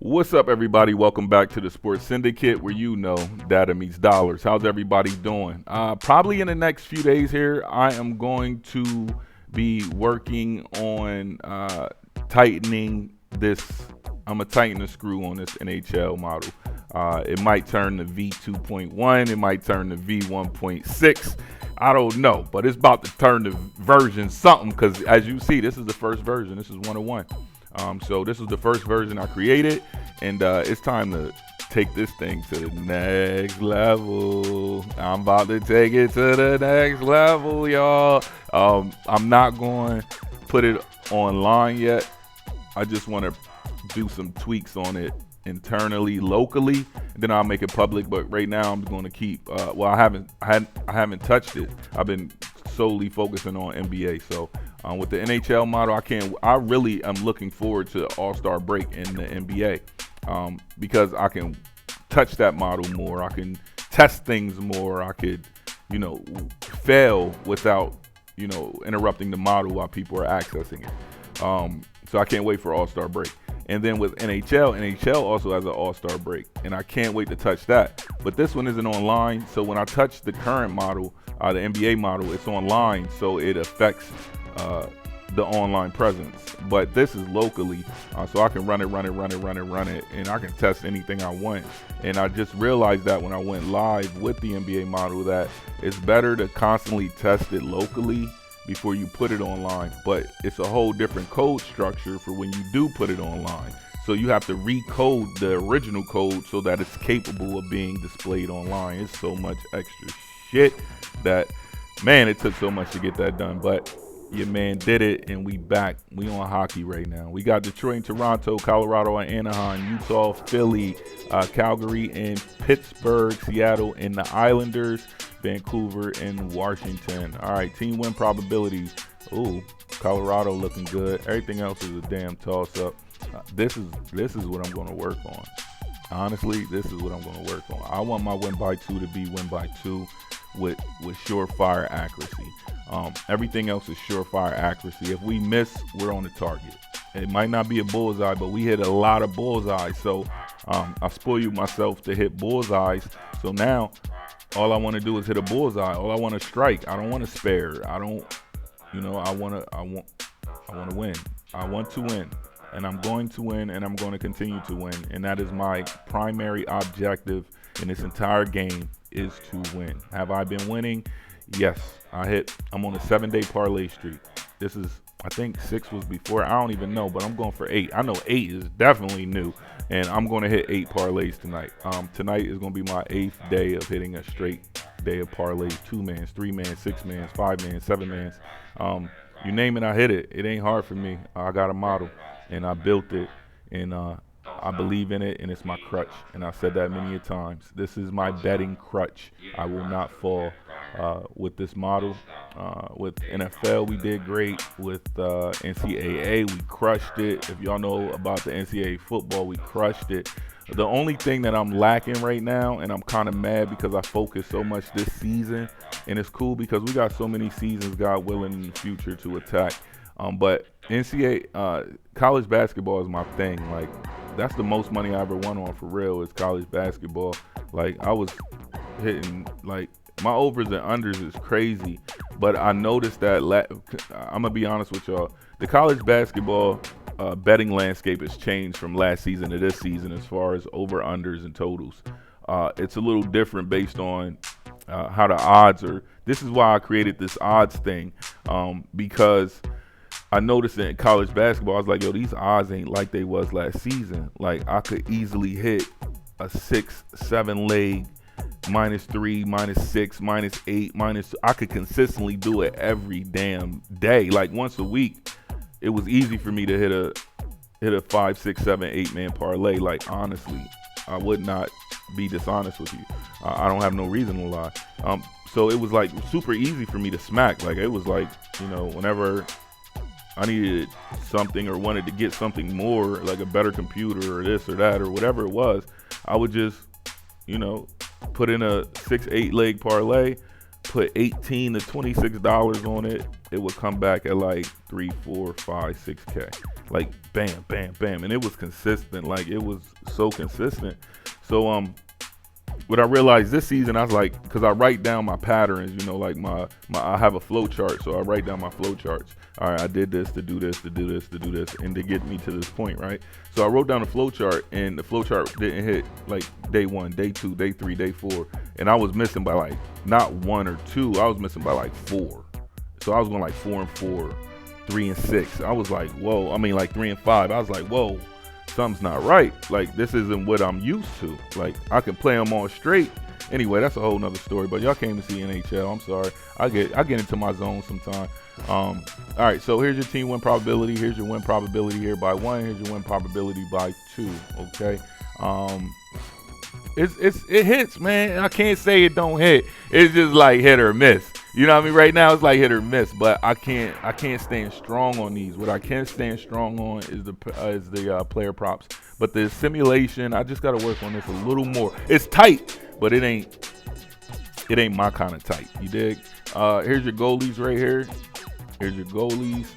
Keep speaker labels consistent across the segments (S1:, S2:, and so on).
S1: What's up, everybody? Welcome back to the Sports Syndicate, where you know data meets dollars. How's everybody doing? Probably in the next few days here, I am going to be working on tightening this. I'm going to tighten the screw on this NHL model. It might turn to V2.1. It might turn to V1.6. I don't know, but it's about to turn to version something because, as you see, this is the first version. This is 101. So this is the first version I created, and it's time to take this thing to the next level. I'm about to take it to the next level, y'all. I'm not going to put it online yet. I just want to do some tweaks on it internally, locally, and then I'll make it public. But right now, I'm going to keep. I haven't touched it. I've been solely focusing on NBA. So with the NHL model, I really am looking forward to All-Star break in the NBA because I can touch that model more. I can test things more. I could, fail without, interrupting the model while people are accessing it. So I can't wait for All-Star break. And then with NHL also has an All-Star break, and I can't wait to touch that. But this one isn't online, so when I touch the current model, the NBA model, it's online, so it affects the online presence. But this is locally, so I can run it, and I can test anything I want. And I just realized that when I went live with the NBA model that it's better to constantly test it locally before you put it online, but it's a whole different code structure for when you do put it online. So you have to recode the original code so that it's capable of being displayed online. It's so much extra shit that, man, it took so much to get that done, but your man did it, and we back. We on hockey right now. We got Detroit and Toronto, Colorado and Anaheim, Utah, Philly, Calgary and Pittsburgh, Seattle and the Islanders, Vancouver and Washington. All right, team win probabilities. Ooh, Colorado looking good. Everything else is a damn toss-up. This is what I'm going to work on. Honestly, this is what I'm going to work on. I want my win by two to be win by two with surefire accuracy. Everything else is surefire accuracy. If we miss, we're on the target. It might not be a bullseye, but we hit a lot of bullseyes. So I spoiled myself to hit bullseyes. So now all I want to do is hit a bullseye. All I want to strike. I don't want to spare. I want to win. I want to win. And I'm going to win, and I'm going to continue to win. And that is my primary objective in this entire game, is to win. Have I been winning? Yes. I'm on a 7-day parlay streak. This is, I think 6 was before. I don't even know, but I'm going for 8. I know 8 is definitely new, and I'm going to hit 8 parlays tonight. Tonight is going to be my 8th day of hitting a straight day of parlays. 2-mans, 3-mans, 6-mans, 5-mans, 7-mans. You name it, I hit it. It ain't hard for me. I got a model, and I built it, and I believe in it, and it's my crutch. And I've said that many a times. This is my betting crutch. I will not fall with this model. With NFL, we did great. With NCAA, we crushed it. If y'all know about the NCAA football, we crushed it. The only thing that I'm lacking right now, and I'm kind of mad because I focused so much this season, and it's cool because we got so many seasons, God willing, in the future to attack. But NCAA, college basketball is my thing. Like, that's the most money I ever won on, for real, is college basketball. Like, I was hitting, like, my overs and unders is crazy. But I noticed that, I'm going to be honest with y'all, the college basketball betting landscape has changed from last season to this season as far as over-unders and totals. It's a little different based on how the odds are. This is why I created this odds thing, because I noticed in college basketball, I was like, yo, these odds ain't like they was last season. Like, I could easily hit a 6-7 leg, -3, -6, -8, I could consistently do it every damn day. Like, once a week, it was easy for me to hit a 5, 6, 7, 8-man parlay. Like, honestly, I would not be dishonest with you. I don't have no reason to lie. So it was like super easy for me to smack. Like, it was like, whenever I needed something or wanted to get something more, like a better computer or this or that or whatever it was, I would just, put in a 6-8 leg parlay, put $18 to $26 on it, it would come back at like 3, 4, 5, 6K. Like bam, bam, bam. And it was consistent. Like it was so consistent. So what I realized this season, I was like, because I write down my patterns, you know, like my I have a flow chart, so I write down my flow charts. All right, I did this to do this, to do this, to do this, and to get me to this point, right? So I wrote down the flow chart, and the flow chart didn't hit like day 1, day 2, day 3, day 4, and I was missing by like not 1 or 2, I was missing by like 4. So I was going like 4 and 4, 3 and 6. I was like, whoa. I mean, like 3 and 5. I was like, whoa. Something's not right. Like this isn't what I'm used to. Like I can play them all straight. Anyway, that's a whole nother story. But y'all came to see NHL. I'm sorry. I get into my zone sometime. All right. So here's your team win probability. Here's your win probability here by 1. Here's your win probability by 2. Okay. It hits, man. I can't say it don't hit. It's just like hit or miss. You know what I mean? Right now it's like hit or miss, but I can't stand strong on these. What I can stand strong on is the player props. But the simulation, I just got to work on this a little more. It's tight, but it ain't my kind of tight. You dig? Here's your goalies right here. Here's your goalies.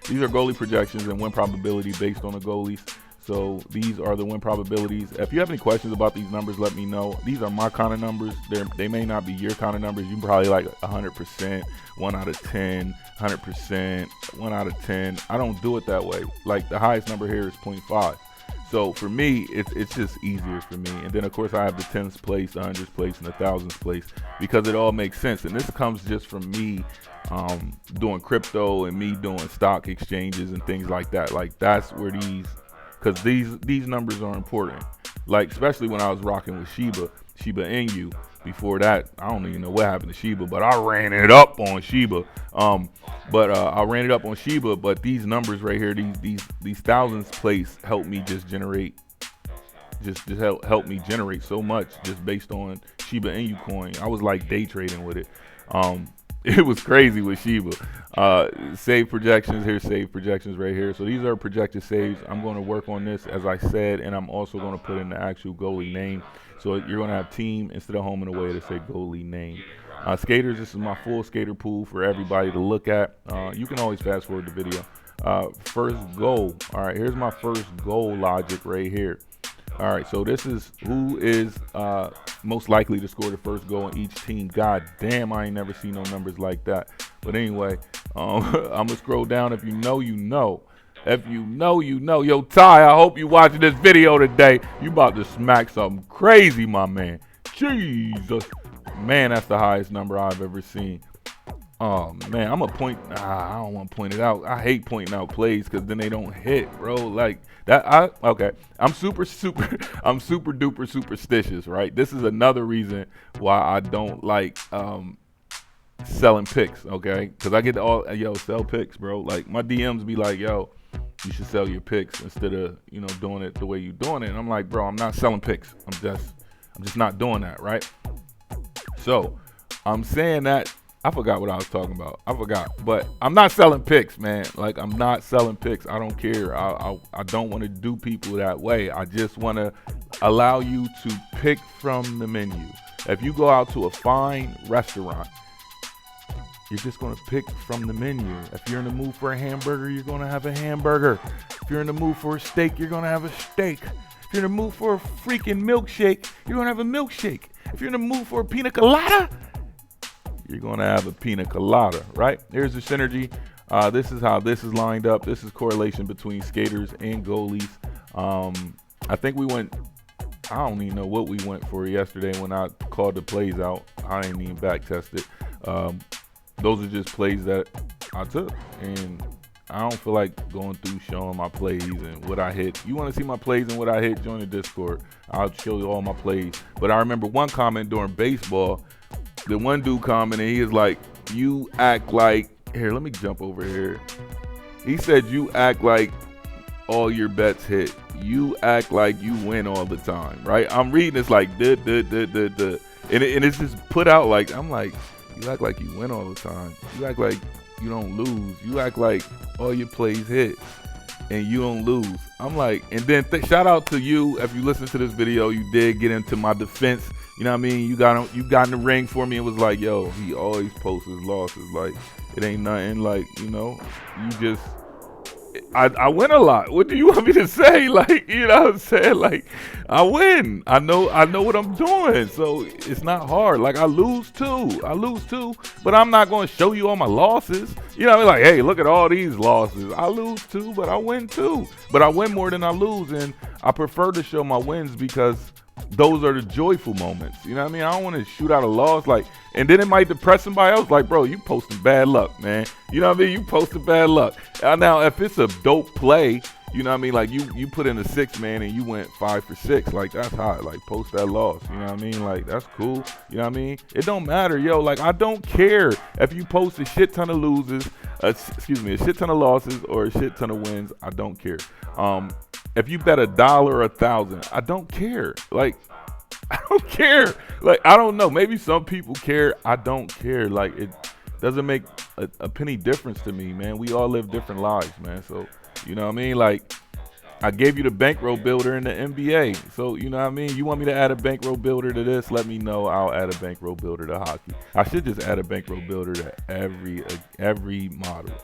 S1: These are goalie projections and win probability based on the goalies. So these are the win probabilities. If you have any questions about these numbers, let me know. These are my kind of numbers. They may not be your kind of numbers. You probably like 100%, 1 out of 10, 100%, 1 out of 10. I don't do it that way. Like the highest number here is 0.5. So for me, it's just easier for me. And then of course I have the 10th place, the 100th place, and the 1000th place because it all makes sense. And this comes just from me doing crypto and me doing stock exchanges and things like that. Like that's where because these numbers are important. Like especially when I was rocking with Shiba Inu. Before that, I don't even know what happened to Shiba, but I ran it up on Shiba. I ran it up on Shiba, but these numbers right here, these thousands place help me just generate, help me generate so much just based on Shiba Inu coin. I was like day trading with it. It was crazy with Shiba. Save projections, here's save projections right here. So these are projected saves. I'm going to work on this, as I said, and I'm also going to put in the actual goalie name. So you're going to have team instead of home and away to say goalie name. Skaters, this is my full skater pool for everybody to look at. You can always fast forward the video. First goal. All right, here's my first goal logic right here. All right, so this is who is most likely to score the first goal in each team. God damn, I ain't never seen no numbers like that. But anyway, I'm going to scroll down. If you know, you know. If you know, you know. Yo, Ty, I hope you watching this video today. You about to smack something crazy, my man. Jesus. Man, that's the highest number I've ever seen. Oh, man, I'm going to point. I don't want to point it out. I hate pointing out plays because then they don't hit, bro. Like that. Okay. I'm super duper superstitious, right? This is another reason why I don't like selling picks, okay? Because I get sell picks, bro. Like my DMs be like, yo, you should sell your picks instead of, doing it the way you're doing it. And I'm like, bro, I'm not selling picks. I'm just not doing that, right? So I'm saying that. I forgot what I was talking about. I forgot. But I'm not selling picks, man. Like, I'm not selling picks. I don't care. I don't want to do people that way. I just want to allow you to pick from the menu. If you go out to a fine restaurant, you're just going to pick from the menu. If you're in the mood for a hamburger, you're going to have a hamburger. If you're in the mood for a steak, you're going to have a steak. If you're in the mood for a freaking milkshake, you're going to have a milkshake. If you're in the mood for a pina colada, you're going to have a pina colada, right? Here's the synergy. This is how this is lined up. This is correlation between skaters and goalies. I think we went, I don't even know what we went for yesterday when I called the plays out. I didn't even back test it. Those are just plays that I took. And I don't feel like going through showing my plays and what I hit. You want to see my plays and what I hit? Join the Discord. I'll show you all my plays. But I remember one comment during baseball. The one dude commented, he is like, you act like, here, let me jump over here. He said, you act like all your bets hit. You act like you win all the time, right? I'm reading this like, duh. And it's just put out like, I'm like, you act like you win all the time. You act like you don't lose. You act like all your plays hit and you don't lose. I'm like, and then shout out to you. If you listen to this video, you did get into my defense. You know what I mean? You got in the ring for me and was like, yo, he always posts his losses. Like, it ain't nothing. Like, you know, you just, I win a lot. What do you want me to say? Like, you know what I'm saying? Like, I win. I know what I'm doing. So it's not hard. Like, I lose too, but I'm not going to show you all my losses. You know what I mean? Like, hey, look at all these losses. I lose too, but I win too. But I win more than I lose, and I prefer to show my wins because those are the joyful moments. You know what I mean? I don't want to shoot out a loss, like, and then it might depress somebody else. Like, bro, you posting bad luck, man. You know what I mean? You posting bad luck. Now, if it's a dope play, you know what I mean? Like, you put in a 6, man, and you went 5 for 6. Like, that's hot. Like, post that loss. You know what I mean? Like, that's cool. You know what I mean? It don't matter, yo. Like, I don't care if you post a shit ton of losses, a shit ton of losses or a shit ton of wins. I don't care. If you bet $1 or 1,000, I don't care. Like, I don't care. Like, I don't know. Maybe some people care. I don't care. Like, it doesn't make a penny difference to me, man. We all live different lives, man. So, you know what I mean? Like, I gave you the bankroll builder in the NBA. So, you know what I mean? You want me to add a bankroll builder to this? Let me know. I'll add a bankroll builder to hockey. I should just add a bankroll builder to every model.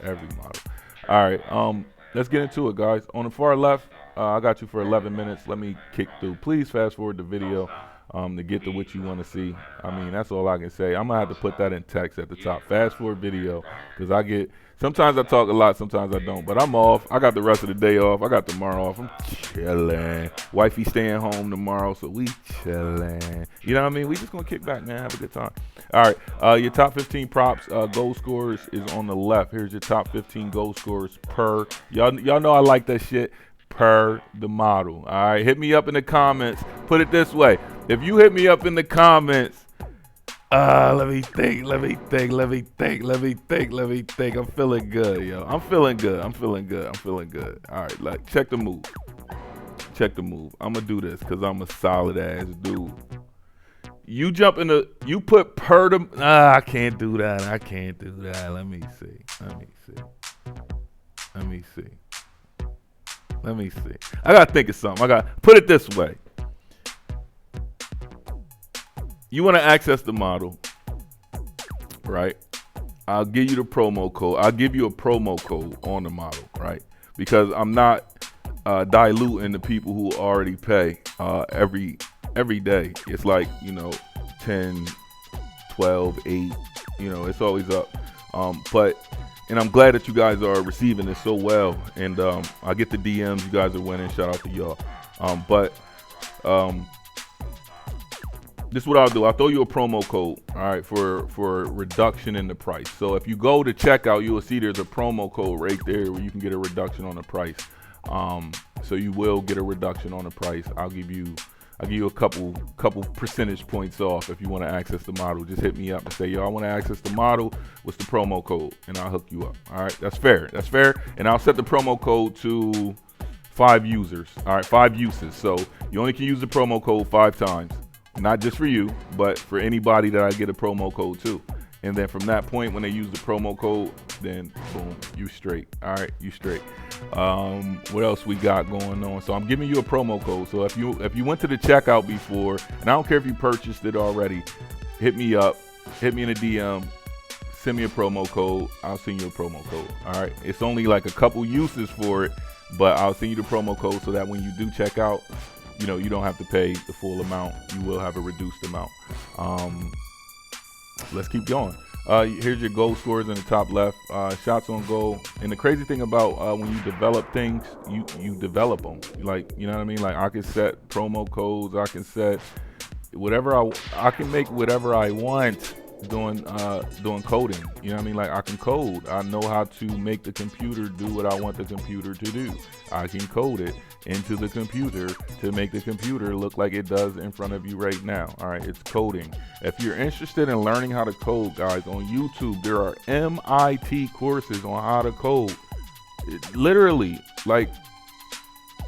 S1: All right. Let's get into it, guys. On the far left, I got you for 11 minutes. Let me kick through. Please fast forward the video to get to what you want to see. I mean, that's all I can say. I'm going to have to put that in text at the top. Fast forward video, because sometimes I talk a lot, sometimes I don't. But I'm off. I got the rest of the day off. I got tomorrow off. I'm chilling. Wifey staying home tomorrow, so we chilling. You know what I mean? We just going to kick back, man. Have a good time. All right, your top 15 props, goal scorers is on the left. Here's your top 15 goal scorers per. Y'all know I like that shit. Per the model. All right, hit me up in the comments. Put it this way: if you hit me up in the comments, let me think. I'm feeling good, yo. I'm feeling good. All right, like, check the move. I'm gonna do this because I'm a solid ass dude. You put per the. I can't do that. Let me see. I gotta think of something. Put it this way. You want to access the model, right? I'll give you the promo code. I'll give you a promo code on the model, right? Because I'm not diluting the people who already pay every day. It's like, 10, 12, 8. It's always up. And I'm glad that you guys are receiving this so well. And I get the DMs. You guys are winning. Shout out to y'all. This is what I'll do. I'll throw you a promo code, all right, for reduction in the price. So if you go to checkout, you will see there's a promo code right there where you can get a reduction on the price. So you will get a reduction on the price. I'll give you a couple percentage points off if you want to access the model. Just hit me up and say, yo, I want to access the model. What's the promo code? And I'll hook you up. All right, that's fair. And I'll set the promo code to 5 users. All right, 5 uses. So you only can use the promo code 5 times. Not just for you, but for anybody that I get a promo code to. And then from that point, when they use the promo code, then boom, you straight. All right, you straight. What else we got going on? So I'm giving you a promo code. So if you went to the checkout before, and I don't care if you purchased it already, hit me up, hit me in a DM, send me a promo code. I'll send you a promo code. All right, it's only like a couple uses for it, but I'll send you the promo code so that when you do check out, you don't have to pay the full amount. You will have a reduced amount. Let's keep going. Here's your goal scorers in the top left. Shots on goal. And the crazy thing about when you develop things, you develop them. Like, you know what I mean? Like, I can set promo codes. I can set whatever I can make whatever I want doing coding. You know what I mean? Like, I can code. I know how to make the computer do what I want the computer to do. I can code it into the computer to make the computer look like it does in front of you right now. All right, it's coding. If you're interested in learning how to code, guys, on YouTube, there are MIT courses on how to code. Literally, like,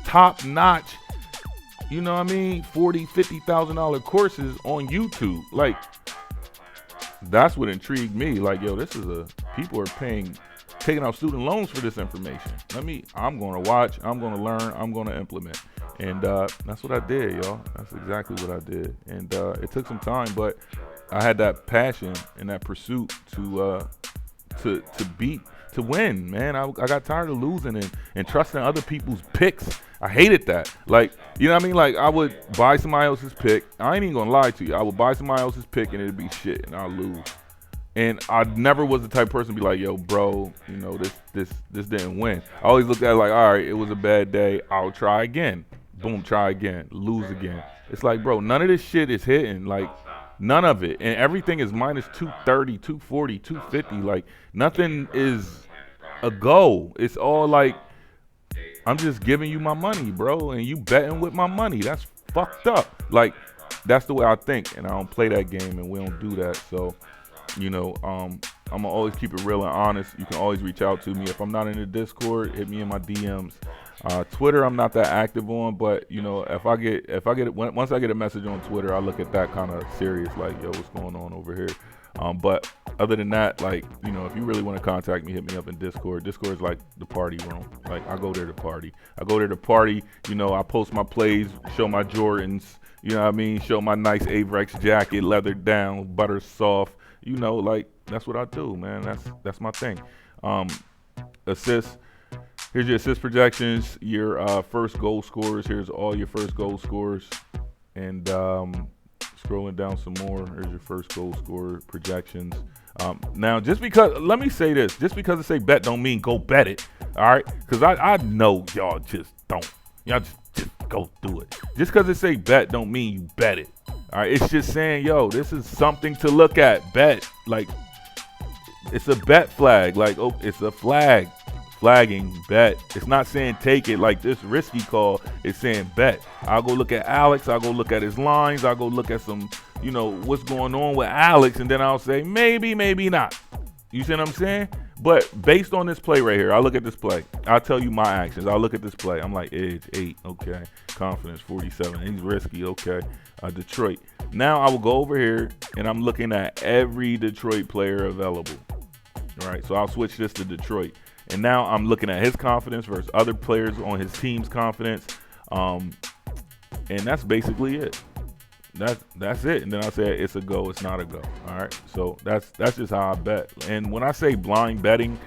S1: top notch, you know what I mean? $40,000, $50,000 courses on YouTube. Like, that's what intrigued me. Like, yo, people are taking out student loans for this information. I'm going to watch, I'm going to learn, I'm going to implement. And that's what I did, y'all. That's exactly what I did. And it took some time, but I had that passion and that pursuit to beat, to win, man. I got tired of losing and trusting other people's picks. I hated that. Like, you know what I mean? Like, I would buy somebody else's pick. I ain't even gonna lie to you. I would buy somebody else's pick and it'd be shit, and I'll lose. And I never was the type of person to be like, yo, bro, you know, this didn't win. I always looked at it like, all right, it was a bad day. I'll try again. Boom, try again. Lose again. It's like, bro, none of this shit is hitting. Like, none of it. And everything is minus 230, 240, 250. Like, nothing is a go. It's all like, I'm just giving you my money, bro, and you betting with my money. That's fucked up. Like, that's the way I think, and I don't play that game, and we don't do that. So, you know, I'm gonna always keep it real and honest. You can always reach out to me. If I'm not in the Discord, hit me in my DMs. Twitter, I'm not that active on, but you know, once I get a message on Twitter, I look at that kind of serious, like, yo, what's going on over here? But other than that, like, you know, if you really want to contact me, hit me up in Discord. Discord is like the party room. Like, I go there to party. You know, I post my plays, show my Jordans, you know what I mean? Show my nice Avrex jacket, leathered down, butter soft. You know, like, that's what I do, man. That's my thing. Assists. Here's your assist projections, your first goal scorers. Here's all your first goal scorers. And scrolling down some more, here's your first goal scorer projections. Now, let me say this. Just because I say bet don't mean go bet it, all right? Because I know y'all just don't. Y'all just go do it. Just because it say bet don't mean you bet it, all right? It's just saying, yo, this is something to look at. Bet, like, it's a bet flag. Like, oh, it's a flag. Flagging, bet. It's not saying take it like this risky call. It's saying bet. I'll go look at Alex. I'll go look at his lines. I'll go look at some, you know, what's going on with Alex. And then I'll say maybe, maybe not. You see what I'm saying? But based on this play right here, I look at this play. I'll tell you my actions. I'll look at this play. I'm like, edge, 8. Okay. Confidence, 47. He's risky. Okay. Detroit. Now I will go over here and I'm looking at every Detroit player available. All right. So I'll switch this to Detroit. And now I'm looking at his confidence versus other players on his team's confidence. And that's basically it. That's it. And then I say it's a go, it's not a go. All right. So that's just how I bet. And when I say blind betting,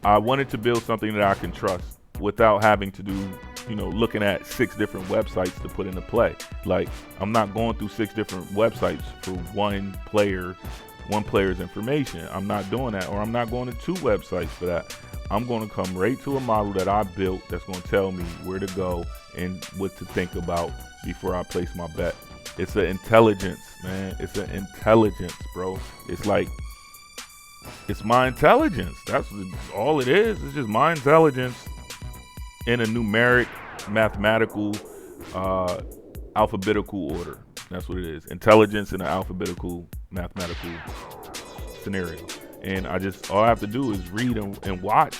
S1: I wanted to build something that I can trust without having to do, you know, looking at 6 different websites to put into play. Like, I'm not going through 6 different websites for one player's information. I'm not doing that, or I'm not going to 2 websites for that. I'm going to come right to a model that I built that's going to tell me where to go and what to think about before I place my bet. It's an intelligence, man. It's an intelligence, bro. It's like, it's my intelligence. That's all it is. It's just my intelligence in a numeric, mathematical, alphabetical order. That's what it is. Intelligence in an alphabetical, mathematical scenario. And all I have to do is read and watch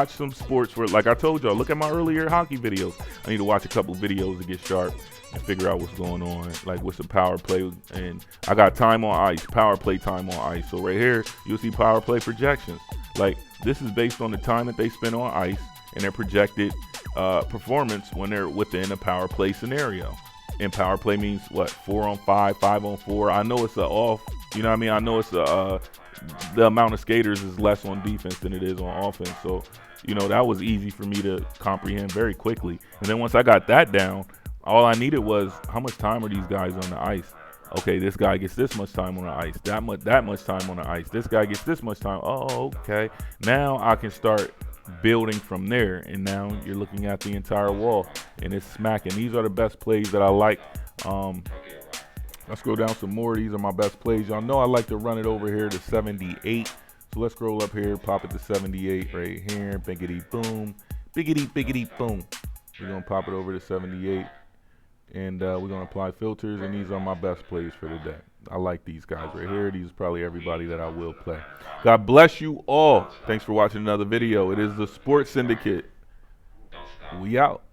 S1: some sports. For, like I told y'all, look at my earlier hockey videos. I need to watch a couple videos to get sharp and figure out what's going on, like what's the power play. And I got time on ice, power play time on ice. So right here, you'll see power play projections. Like, this is based on the time that they spend on ice and their projected performance when they're within a power play scenario. And power play means what? 4 on 5, 5 on 4. I know it's a off. You know what I mean? I know it's the amount of skaters is less on defense than it is on offense. So, you know, that was easy for me to comprehend very quickly. And then once I got that down, all I needed was, how much time are these guys on the ice? Okay, this guy gets this much time on the ice, that much time on the ice. This guy gets this much time. Oh, okay. Now I can start building from there. And now you're looking at the entire wall and it's smacking. These are the best plays that I like. Let's go down some more. These are my best plays. Y'all know I like to run it over here to 78. So let's scroll up here, pop it to 78 right here. Biggity boom. Biggity, biggity boom. We're going to pop it over to 78. And we're going to apply filters. And these are my best plays for the day. I like these guys right here. These are probably everybody that I will play. God bless you all. Thanks for watching another video. It is the Sports Syndicate. We out.